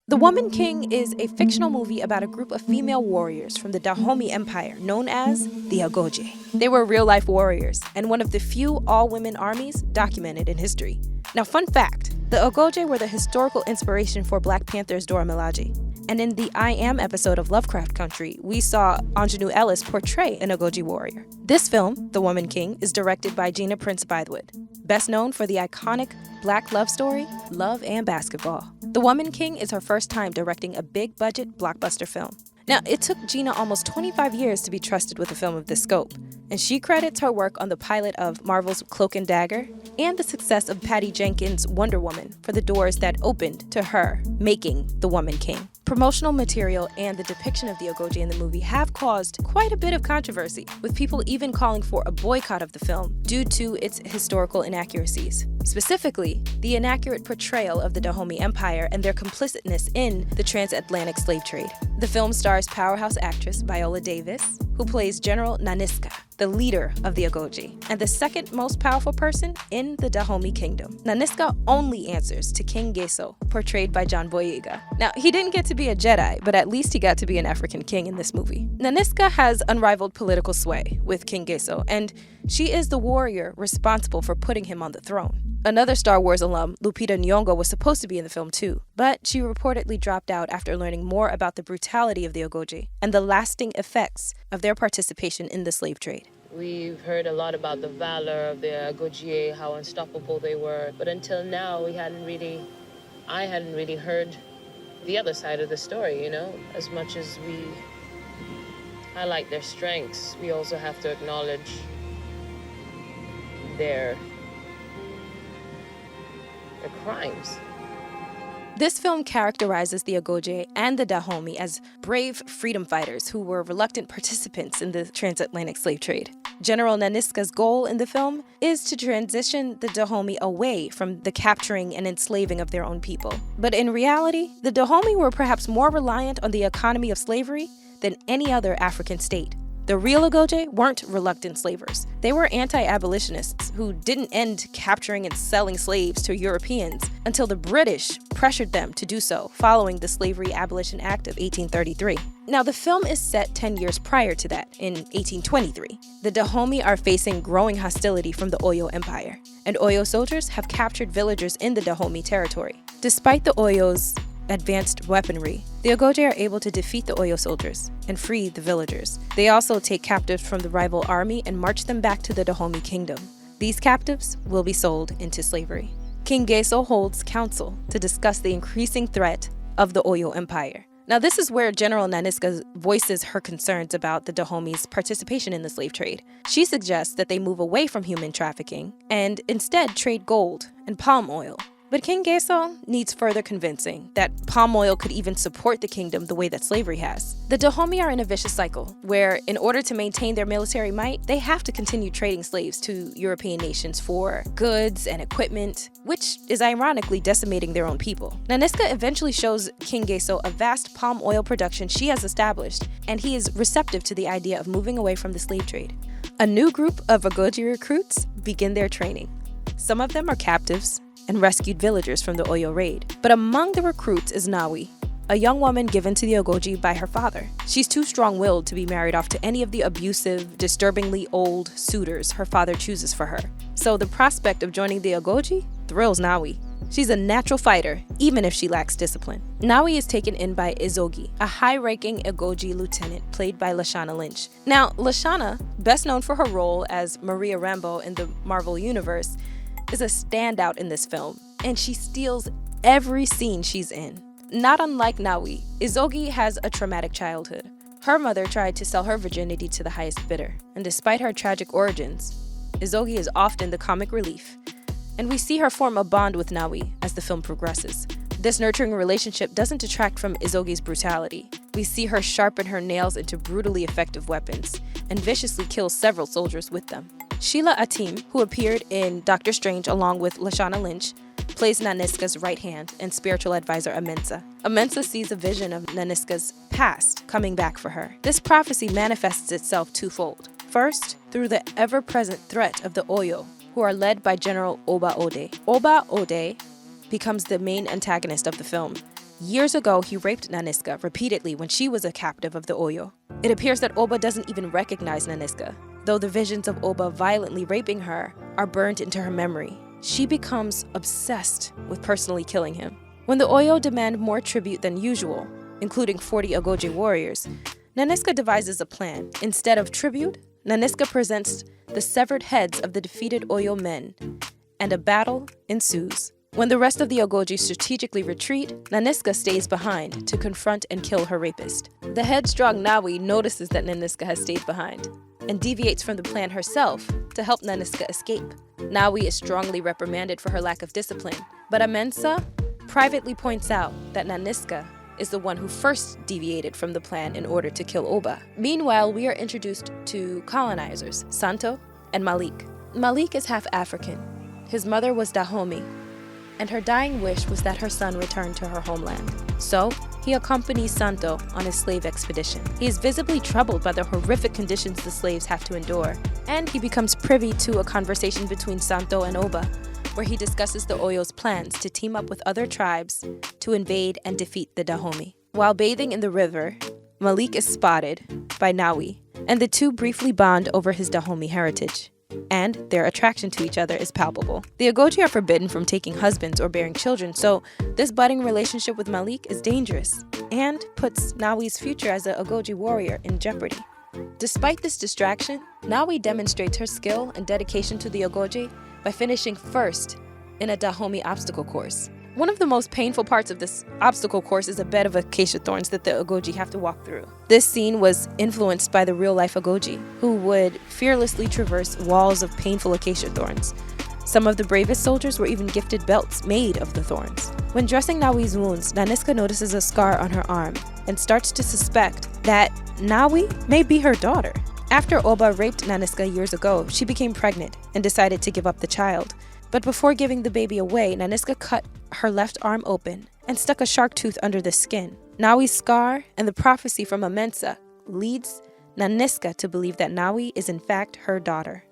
The Woman King is a fictional movie about a group of female warriors from the Dahomey Empire known as the Agoge. They were real-life warriors and one of the few all-women armies documented in history. Now, fun fact, the Agoge were the historical inspiration for Black Panther's Dora Milaje. And in the I Am episode of Lovecraft Country, we saw Anjanou Ellis portray an Agoge warrior. This film, The Woman King, is directed by Gina Prince Bythewood, best known for the iconic Black love story, Love and Basketball. The Woman King is her first time directing a big-budget blockbuster film. Now, it took Gina almost 25 years to be trusted with a film of this scope, and she credits her work on the pilot of Marvel's Cloak and Dagger and the success of Patty Jenkins' Wonder Woman for the doors that opened to her making The Woman King. Promotional material and the depiction of the Agoge in the movie have caused quite a bit of controversy, with people even calling for a boycott of the film due to its historical inaccuracies. Specifically, the inaccurate portrayal of the Dahomey Empire and their complicitness in the transatlantic slave trade. The film stars powerhouse actress Viola Davis, who plays General Nanisca, the leader of the Agoge, and the second most powerful person in the Dahomey Kingdom. Nanisca only answers to King Geso, portrayed by John Boyega. Now, he didn't get to be a Jedi, but at least he got to be an African king in this movie. Nanisca has unrivaled political sway with King Geso, and she is the warrior responsible for putting him on the throne. Another Star Wars alum, Lupita Nyong'o, was supposed to be in the film too, but she reportedly dropped out after learning more about the brutality of the Agoge and the lasting effects of their participation in the slave trade. We've heard a lot about the valor of the Agoge, how unstoppable they were, but until now I hadn't really heard the other side of the story, As much as we highlight their strengths, we also have to acknowledge their crimes. This film characterizes the Agoge and the Dahomey as brave freedom fighters who were reluctant participants in the transatlantic slave trade. General Nanisca's goal in the film is to transition the Dahomey away from the capturing and enslaving of their own people. But in reality, the Dahomey were perhaps more reliant on the economy of slavery than any other African state. The real Agoge weren't reluctant slavers. They were anti-abolitionists who didn't end capturing and selling slaves to Europeans until the British pressured them to do so following the Slavery Abolition Act of 1833. Now, the film is set 10 years prior to that, in 1823. The Dahomey are facing growing hostility from the Oyo Empire, and Oyo soldiers have captured villagers in the Dahomey territory. Despite the Oyo's advanced weaponry, the Agoge are able to defeat the Oyo soldiers and free the villagers. They also take captives from the rival army and march them back to the Dahomey kingdom. These captives will be sold into slavery. King Geso holds council to discuss the increasing threat of the Oyo Empire. Now, this is where General Nanisca voices her concerns about the Dahomey's participation in the slave trade. She suggests that they move away from human trafficking and instead trade gold and palm oil. But King Geso needs further convincing that palm oil could even support the kingdom the way that slavery has. The Dahomey are in a vicious cycle where, in order to maintain their military might, they have to continue trading slaves to European nations for goods and equipment, which is ironically decimating their own people. Nanisca eventually shows King Geso a vast palm oil production she has established, and he is receptive to the idea of moving away from the slave trade. A new group of Agoge recruits begin their training. Some of them are captives and rescued villagers from the Oyo raid. But among the recruits is Nawi, a young woman given to the Agoge by her father. She's too strong-willed to be married off to any of the abusive, disturbingly old suitors her father chooses for her. So the prospect of joining the Agoge thrills Nawi. She's a natural fighter, even if she lacks discipline. Nawi is taken in by Izogi, a high-ranking Agoge lieutenant played by Lashana Lynch. Now, Lashana, best known for her role as Maria Rambeau in the Marvel Universe, is a standout in this film, and she steals every scene she's in. Not unlike Nawi, Izogi has a traumatic childhood. Her mother tried to sell her virginity to the highest bidder, and despite her tragic origins, Izogi is often the comic relief, and we see her form a bond with Nawi as the film progresses. This nurturing relationship doesn't detract from Izogi's brutality. We see her sharpen her nails into brutally effective weapons and viciously kill several soldiers with them. Sheila Atim, who appeared in Doctor Strange along with Lashana Lynch, plays Nanisca's right hand and spiritual advisor Amensa. Amensa sees a vision of Nanisca's past coming back for her. This prophecy manifests itself twofold. First, through the ever-present threat of the Oyo, who are led by General Oba Ode. Oba Ode becomes the main antagonist of the film Years ago, he raped Naniska repeatedly when she was a captive of the Oyo. It appears that Oba doesn't even recognize Naniska, though the visions of Oba violently raping her are burned into her memory. She becomes obsessed with personally killing him. When the Oyo demand more tribute than usual, including 40 Ogoje warriors, Naniska devises a plan. Instead of tribute, Naniska presents the severed heads of the defeated Oyo men, and a battle ensues. When the rest of the Ogoje strategically retreat, Naniska stays behind to confront and kill her rapist. The headstrong Nawi notices that Naniska has stayed behind and deviates from the plan herself to help Naniska escape. Nawi is strongly reprimanded for her lack of discipline, but Amensa privately points out that Naniska is the one who first deviated from the plan in order to kill Oba. Meanwhile, we are introduced to colonizers, Santo and Malik. Malik is half African. His mother was Dahomey, and her dying wish was that her son return to her homeland. So, he accompanies Santo on his slave expedition. He is visibly troubled by the horrific conditions the slaves have to endure, and he becomes privy to a conversation between Santo and Oba, where he discusses the Oyo's plans to team up with other tribes to invade and defeat the Dahomey. While bathing in the river, Malik is spotted by Nawi, and the two briefly bond over his Dahomey heritage, and their attraction to each other is palpable. The Ogoje are forbidden from taking husbands or bearing children, so this budding relationship with Malik is dangerous and puts Nawi's future as an Ogoje warrior in jeopardy. Despite this distraction, Nawi demonstrates her skill and dedication to the Ogoje by finishing first in a Dahomey obstacle course. One of the most painful parts of this obstacle course is a bed of acacia thorns that the Ogoje have to walk through. This scene was influenced by the real-life Ogoje, who would fearlessly traverse walls of painful acacia thorns. Some of the bravest soldiers were even gifted belts made of the thorns. When dressing Nawi's wounds, Naniska notices a scar on her arm and starts to suspect that Nawi may be her daughter. After Oba raped Naniska years ago, she became pregnant and decided to give up the child. But before giving the baby away, Naniska cut her left arm open and stuck a shark tooth under the skin. Nawi's scar and the prophecy from Amensa leads Naniska to believe that Nawi is in fact her daughter.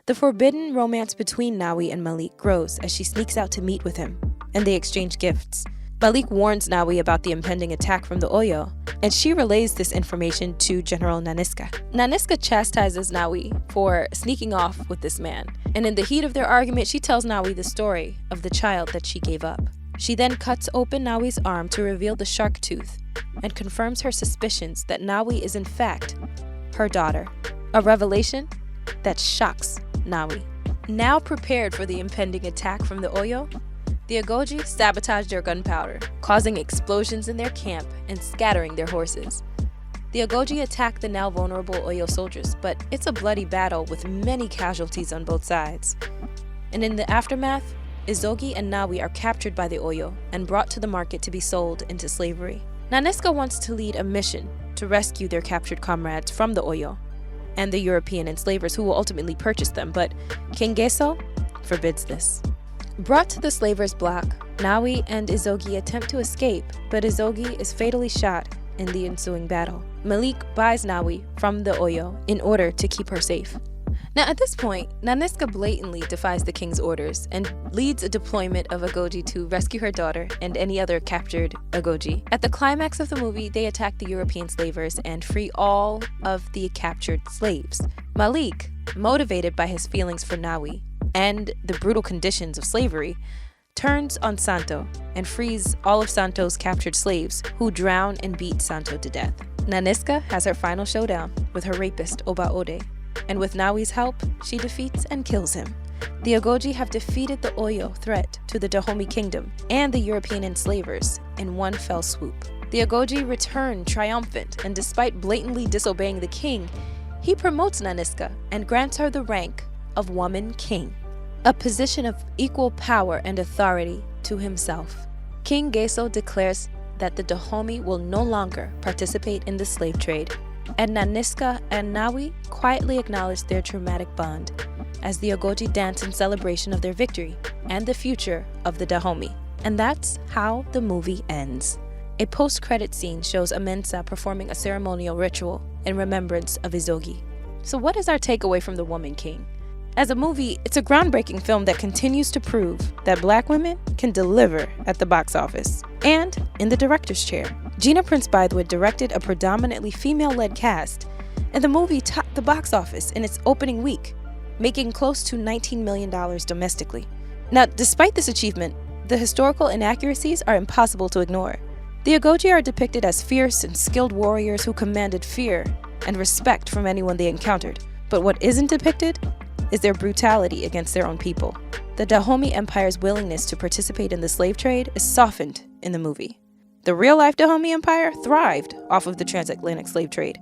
The forbidden romance between Nawi and Malik grows as she sneaks out to meet with him, and they exchange gifts. Malik warns Nawi about the impending attack from the Oyo, and she relays this information to General Naniska. Naniska chastises Nawi for sneaking off with this man, and in the heat of their argument, she tells Nawi the story of the child that she gave up. She then cuts open Nawi's arm to reveal the shark tooth and confirms her suspicions that Nawi is in fact her daughter, a revelation that shocks Nawi. Now prepared for the impending attack from the Oyo, the Ogoje sabotage their gunpowder, causing explosions in their camp and scattering their horses. The Ogoje attack the now vulnerable Oyo soldiers, but it's a bloody battle with many casualties on both sides. And in the aftermath, Izogi and Nawi are captured by the Oyo and brought to the market to be sold into slavery. Naniska wants to lead a mission to rescue their captured comrades from the Oyo and the European enslavers who will ultimately purchase them, but King Geso forbids this. Brought to the slavers' block, Nawi and Izogi attempt to escape, but Izogi is fatally shot in the ensuing battle. Malik buys Nawi from the Oyo in order to keep her safe. Now at this point, Naniska blatantly defies the king's orders and leads a deployment of Ogoje to rescue her daughter and any other captured Ogoje. At the climax of the movie, they attack the European slavers and free all of the captured slaves. Malik, motivated by his feelings for Nawi and the brutal conditions of slavery, turns on Santo and frees all of Santo's captured slaves, who drown and beat Santo to death. Naniska has her final showdown with her rapist Oba Ode, and with Nawi's help, she defeats and kills him. The Ogoje have defeated the Oyo threat to the Dahomey kingdom and the European enslavers in one fell swoop. The Ogoje return triumphant, and despite blatantly disobeying the king, he promotes Naniska and grants her the rank of Woman King, a position of equal power and authority to himself. King Geso declares that the Dahomey will no longer participate in the slave trade, and Naniska and Nawi quietly acknowledge their traumatic bond as the Ogoje dance in celebration of their victory and the future of the Dahomey. And that's how the movie ends. A post-credit scene shows Amensa performing a ceremonial ritual in remembrance of Izogi. So what is our takeaway from The Woman King? As a movie, it's a groundbreaking film that continues to prove that Black women can deliver at the box office. And in the director's chair, Gina Prince Bythewood directed a predominantly female-led cast, and the movie topped the box office in its opening week, making close to $19 million domestically. Now, despite this achievement, the historical inaccuracies are impossible to ignore. The Agoge are depicted as fierce and skilled warriors who commanded fear and respect from anyone they encountered. But what isn't depicted is their brutality against their own people. The Dahomey Empire's willingness to participate in the slave trade is softened in the movie. The real-life Dahomey Empire thrived off of the transatlantic slave trade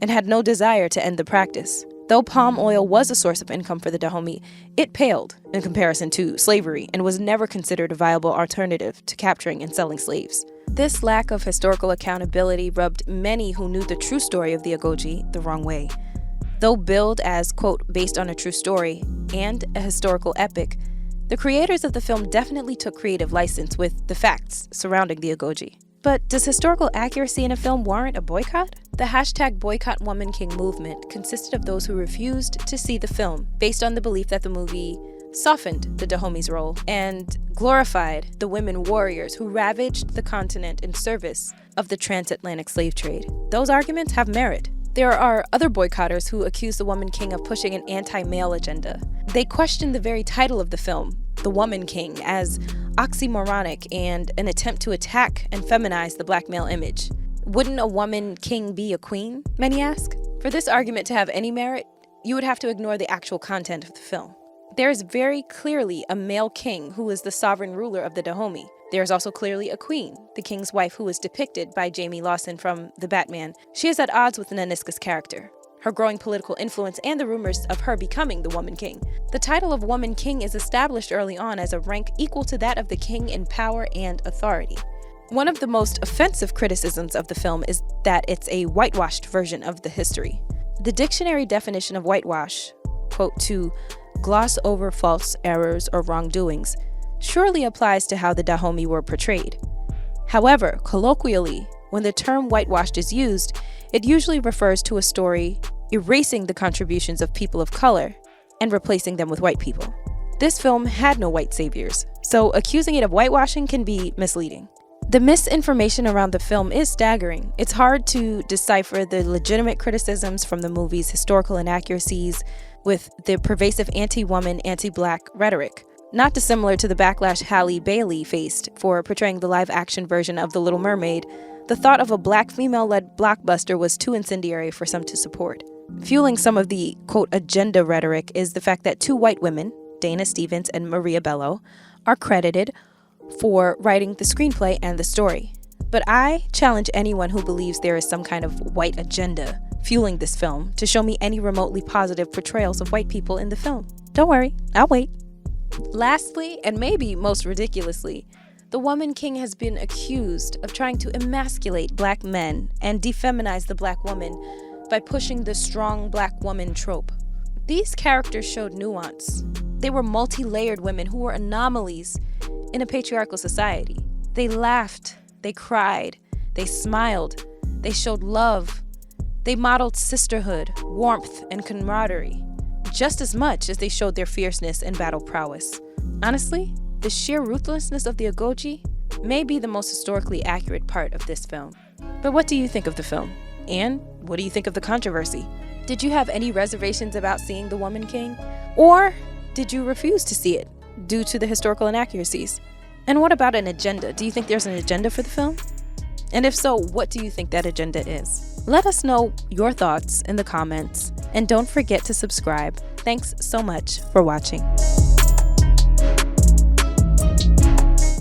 and had no desire to end the practice. Though palm oil was a source of income for the Dahomey, it paled in comparison to slavery and was never considered a viable alternative to capturing and selling slaves. This lack of historical accountability rubbed many who knew the true story of the Agoge the wrong way. Though billed as, quote, based on a true story and a historical epic, the creators of the film definitely took creative license with the facts surrounding the Agoge. But does historical accuracy in a film warrant a boycott? The hashtag Boycott Woman King movement consisted of those who refused to see the film based on the belief that the movie softened the Dahomey's role and glorified the women warriors who ravaged the continent in service of the transatlantic slave trade. Those arguments have merit. There are other boycotters who accuse the Woman King of pushing an anti-male agenda. They question the very title of the film, The Woman King, as oxymoronic and an attempt to attack and feminize the black male image. Wouldn't a woman king be a queen, many ask? For this argument to have any merit, you would have to ignore the actual content of the film. There is very clearly a male king who is the sovereign ruler of the Dahomey. There is also clearly a queen, the king's wife, who is depicted by Jamie Lawson from The Batman. She is at odds with Nanisca's character, her growing political influence, and the rumors of her becoming the Woman King. The title of Woman King is established early on as a rank equal to that of the king in power and authority. One of the most offensive criticisms of the film is that it's a whitewashed version of the history. The dictionary definition of whitewash, quote, to gloss over false errors or wrongdoings, surely applies to how the Dahomey were portrayed. However, colloquially, when the term whitewashed is used, it usually refers to a story erasing the contributions of people of color and replacing them with white people. This film had no white saviors, so accusing it of whitewashing can be misleading. The misinformation around the film is staggering. It's hard to decipher the legitimate criticisms from the movie's historical inaccuracies with the pervasive anti-woman, anti-black rhetoric. Not dissimilar to the backlash Halle Bailey faced for portraying the live-action version of The Little Mermaid, the thought of a black female-led blockbuster was too incendiary for some to support. Fueling some of the, quote, agenda rhetoric is the fact that two white women, Dana Stevens and Maria Bello, are credited for writing the screenplay and the story. But I challenge anyone who believes there is some kind of white agenda fueling this film to show me any remotely positive portrayals of white people in the film. Don't worry, I'll wait. Lastly, and maybe most ridiculously, the Woman King has been accused of trying to emasculate black men and defeminize the black woman by pushing the strong black woman trope. These characters showed nuance. They were multi-layered women who were anomalies in a patriarchal society. They laughed, they cried, they smiled, they showed love. They modeled sisterhood, warmth, and camaraderie, just as much as they showed their fierceness and battle prowess. Honestly, the sheer ruthlessness of the Agoge may be the most historically accurate part of this film. But what do you think of the film? And what do you think of the controversy? Did you have any reservations about seeing The Woman King? Or did you refuse to see it due to the historical inaccuracies? And what about an agenda? Do you think there's an agenda for the film? And if so, what do you think that agenda is? Let us know your thoughts in the comments, and don't forget to subscribe. Thanks so much for watching.